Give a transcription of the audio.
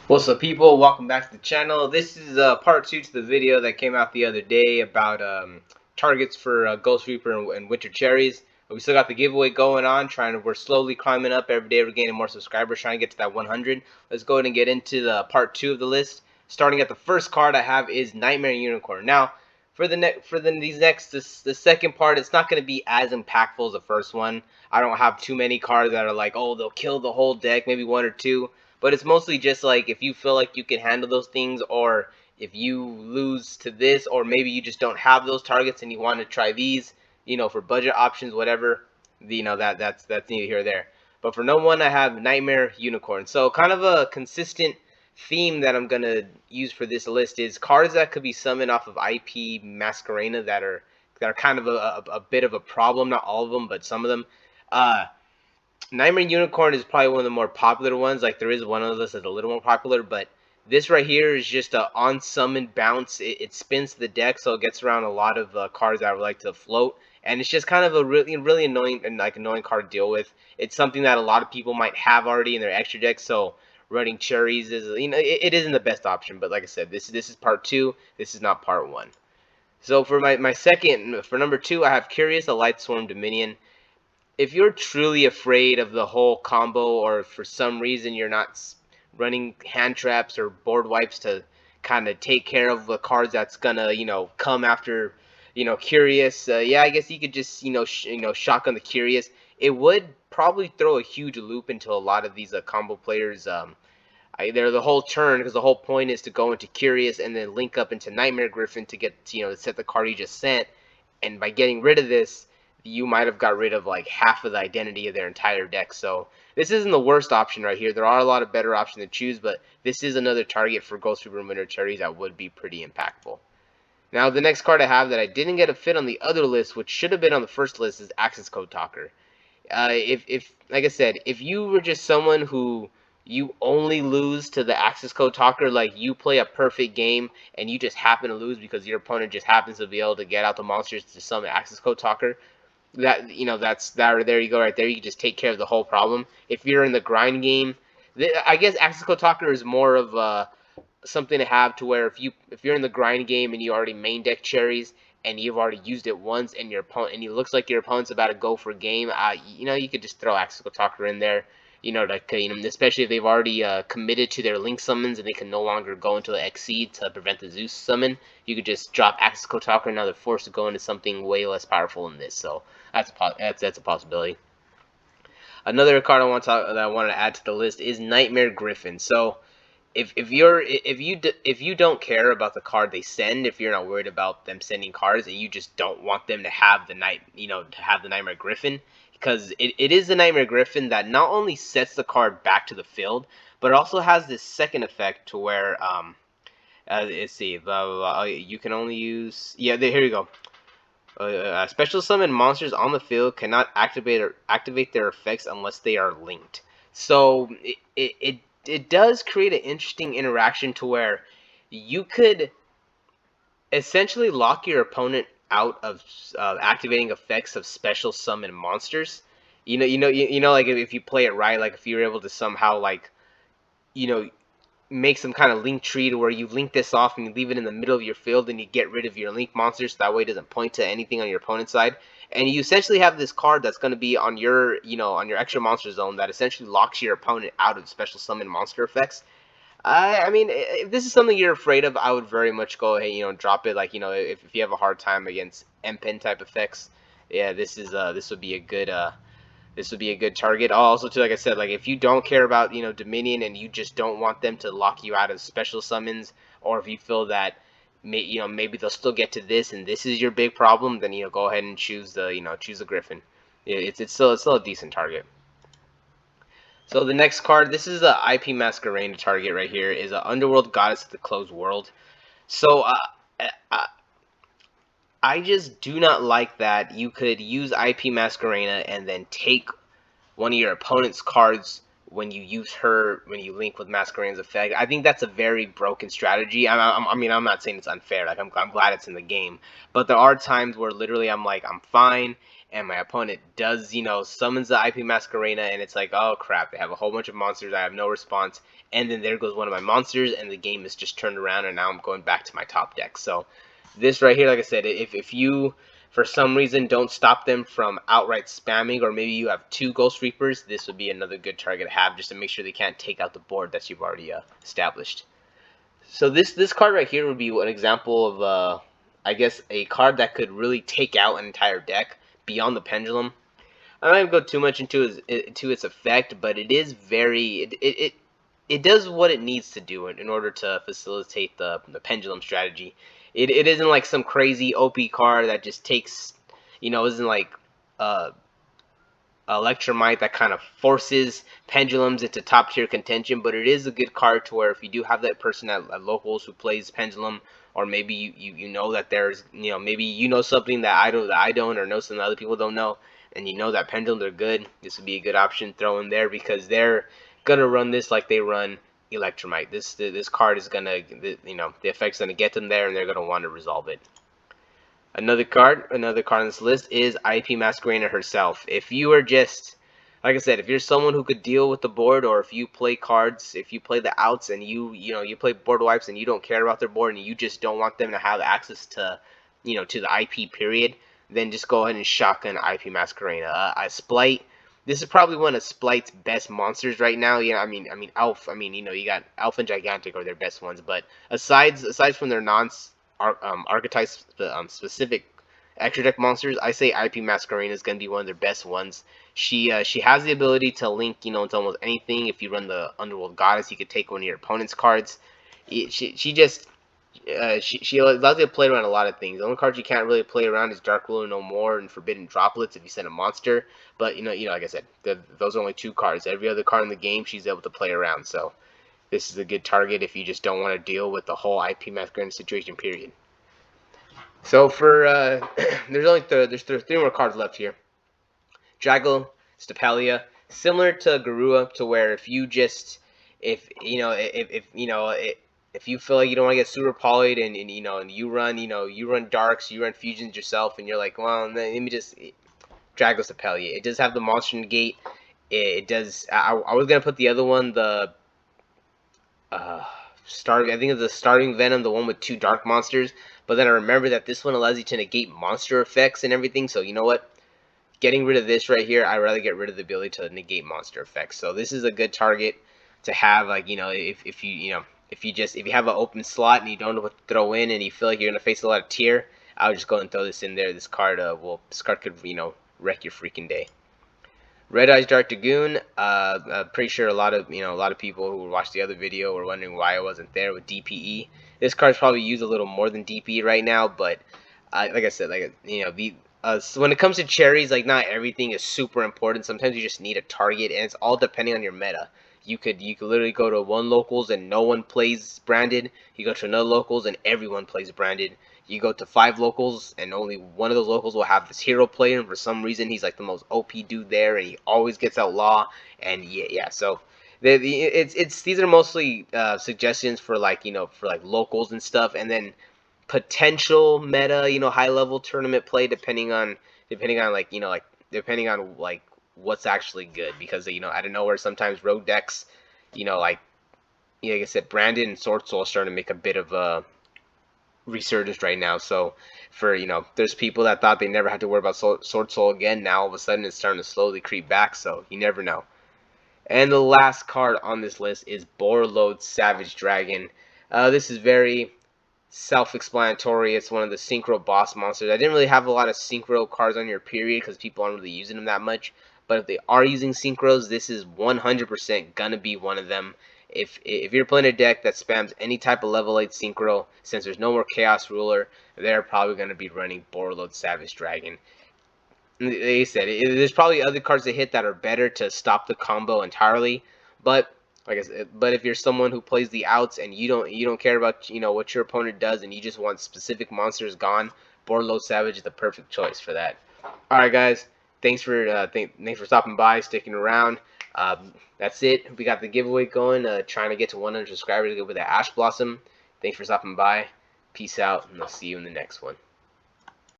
What's up, people? Welcome back to the channel. This is part 2 to the video that came out the other day about targets for Ghost Reaper and Winter Cherries. We still got the giveaway going on. We're slowly climbing up every day. We're gaining more subscribers, trying to get to that 100. Let's go ahead and get into the part 2 of the list. Starting at the first card I have is Nightmare Unicorn. Now, the second part, it's not going to be as impactful as the first one. I don't have too many cards that are like, oh, they'll kill the whole deck. Maybe one or two. But it's mostly just like if you feel like you can handle those things, or if you lose to this, or maybe you just don't have those targets and you want to try these, for budget options, whatever, that's neither here or there. But for no one, I have Nightmare Unicorn. So kind of a consistent theme that I'm gonna use for this list is cards that could be summoned off of IP Masquerena that are kind of a bit of a problem. Not all of them, but some of them. Nightmare Unicorn is probably one of the more popular ones. Like, there is one of this that's a little more popular, but this right here is just a on summon bounce. It spins the deck, so it gets around a lot of cards that I would like to float, and it's just kind of a really annoying annoying card to deal with. It's something that a lot of people might have already in their extra deck, so running Cherries is it isn't the best option. But like I said, this is part 2. This is not part 1. So for my second, for number 2, I have Curious, a Light Swarm Dominion. If you're truly afraid of the whole combo, or for some reason you're not running hand traps or board wipes to kind of take care of the cards that's gonna come after Curious, yeah, I guess you could just shotgun the Curious. It would probably throw a huge loop into a lot of these combo players. They're the whole turn, because the whole point is to go into Curious and then link up into Nightmare Griffin to get to set the card you just sent. And by getting rid of this, you might have got rid of like half of the identity of their entire deck. So this isn't the worst option right here. There are a lot of better options to choose, but this is another target for Ghost Reaper and Winter Cherries that would be pretty impactful. Now, the next card I have that I didn't get a fit on the other list, which should have been on the first list, is Access Code Talker. If like I said, if you were just someone who you only lose to the Access Code Talker, like you play a perfect game and you just happen to lose because your opponent just happens to be able to get out the monsters to summon Access Code Talker, that's that. There you go, right there. You can just take care of the whole problem. If you're in the grind game, I guess Access Code Talker is more of something to have to where if you're in the grind game and you already main deck Cherries and you've already used it once, and your opponent, and it looks like your opponent's about to go for a game, you could just throw Access Code Talker in there. Especially if they've already committed to their link summons and they can no longer go into the XC to prevent the Zeus summon. You could just drop Access Code Talker, and now they're forced to go into something way less powerful than this. So that's a possibility. Another card that I wanted to add to the list is Nightmare Griffin. So if you don't care about the card they send, if you're not worried about them sending cards, and you just don't want them to have the Nightmare Griffin, because it is the Nightmare Griffin that not only sets the card back to the field, but it also has this second effect to where let's see, blah, blah, blah. You can only use, here you go. Special summon monsters on the field cannot activate their effects unless they are linked. So it does create an interesting interaction to where you could essentially lock your opponent out of activating effects of special summon monsters. Like if you play it right, like if you're able to somehow make some kind of link tree to where you link this off and you leave it in the middle of your field, and you get rid of your link monsters, so that way it doesn't point to anything on your opponent's side. And you essentially have this card that's going to be on your extra monster zone that essentially locks your opponent out of special summon monster effects. I mean, if this is something you're afraid of, I would very much go ahead, drop it. Like, if you have a hard time against M-Pen type effects, yeah, this would be a good target. Also, too, like I said, like if you don't care about Dominion, and you just don't want them to lock you out of special summons, or if you feel that maybe they'll still get to this and this is your big problem, then go ahead and choose the Griffin. It's still a decent target. So the next card, this is a IP Masquerena target right here, is a Underworld Goddess of the Closed World. So I just do not like that you could use IP Masquerena and then take one of your opponent's cards when you use her, when you link with Masquerade's effect. I think that's a very broken strategy. I mean, I'm not saying it's unfair. Like, I'm glad it's in the game. But there are times where literally I'm like, I'm fine, and my opponent does, summons the IP Masquerena, and it's like, oh crap, they have a whole bunch of monsters, I have no response, and then there goes one of my monsters, and the game is just turned around, and now I'm going back to my top deck. So this right here, like I said, if you for some reason don't stop them from outright spamming, or maybe you have 2 Ghost Reapers, this would be another good target to have, just to make sure they can't take out the board that you've already established. So this card right here would be an example of I guess a card that could really take out an entire deck beyond the Pendulum. I'm not gonna go too much into its effect, but it is very it does what it needs to do in order to facilitate the Pendulum strategy. It isn't like some crazy OP card that just takes, isn't like Electromite that kind of forces Pendulums into top tier contention, but it is a good card to where if you do have that person at locals who plays Pendulum, or maybe you know that there's, maybe you know something that I don't, or know something that other people don't know, and you know that Pendulums are good, this would be a good option to throw in there, because they're gonna run this like they run Electromite. This card is gonna, the effect's gonna get them there, and they're gonna want to resolve it. Another card on this list is IP Masquerena herself. If you are just, like I said, if you're someone who could deal with the board, or if you play cards, if you play the outs and you play board wipes and you don't care about their board and you just don't want them to have access to, to the IP period, then just go ahead and shotgun IP Masquerena. Splight. This is probably one of Splite's best monsters right now. I mean, Elf. I mean, you got Elf and Gigantic are their best ones, but aside from their archetype specific extra deck monsters, I say IP Masquerena is going to be one of their best ones. She has the ability to link, into almost anything. If you run the Underworld Goddess, you could take one of your opponent's cards. She allows you to play around a lot of things. The only cards you can't really play around is Dark Ruler No More and Forbidden Droplets if you send a monster. But like I said, those are only 2 cards. Every other card in the game, she's able to play around. So this is a good target if you just don't want to deal with the whole IP Masquerena situation, period. So for there's 3 more cards left here. Dragostapelia, similar to Garua, to where if you feel like you don't want to get super polyed and you run darks, you run fusions yourself, and you're like, well, let me just Dragostapelia. It does have the monster negate. It does. I was gonna put the other one, the I think it's the Starving Venom, the one with 2 dark monsters. But then I remember that this one allows you to negate monster effects and everything. So you know what? Getting rid of this right here, I'd rather get rid of the ability to negate monster effects. So this is a good target to have. Like, if you have an open slot and you don't know what to throw in, and you feel like you're gonna face a lot of tier, I would just go and throw this in there. This card could wreck your freaking day. Red Eyes Dark Dragoon. Pretty sure a lot of people who watched the other video were wondering why I wasn't there with DPE. This card's probably used a little more than DPE right now, but like I said, so when it comes to cherries, like, not everything is super important. Sometimes you just need a target, and it's all depending on your meta. You could literally go to 1 locals and no one plays branded. You go to another locals and everyone plays branded. You go to 5 locals and only one of those locals will have this hero play, and for some reason he's like the most OP dude there, and he always gets outlaw. And yeah. So these are mostly suggestions for for locals and stuff, and then potential meta, high level tournament play depending on what's actually good, because out of nowhere sometimes rogue decks, like I said, Brandon and Sword Soul are starting to make a bit of a resurgence right now. So for there's people that thought they never had to worry about Sword Soul again. Now all of a sudden it's starting to slowly creep back. So you never know. And the last card on this list is Borreload Savage Dragon. This is very self-explanatory. It's one of the synchro boss monsters. I didn't really have a lot of synchro cards on your period because people aren't really using them that much. But if they are using synchros, this is 100% gonna be one of them. If you're playing a deck that spams any type of level 8 synchro, since there's no more Chaos Ruler, they're probably gonna be running Borreload Savage Dragon. Like I said, there's probably other cards that hit that are better to stop the combo entirely, but like I said, but if you're someone who plays the outs and you don't care about what your opponent does, and you just want specific monsters gone, Borreload Savage is the perfect choice for that. All right, guys, thanks for stopping by, sticking around. That's it. We got the giveaway going. Trying to get to 100 subscribers to go with the Ash Blossom. Thanks for stopping by. Peace out, and I'll see you in the next one.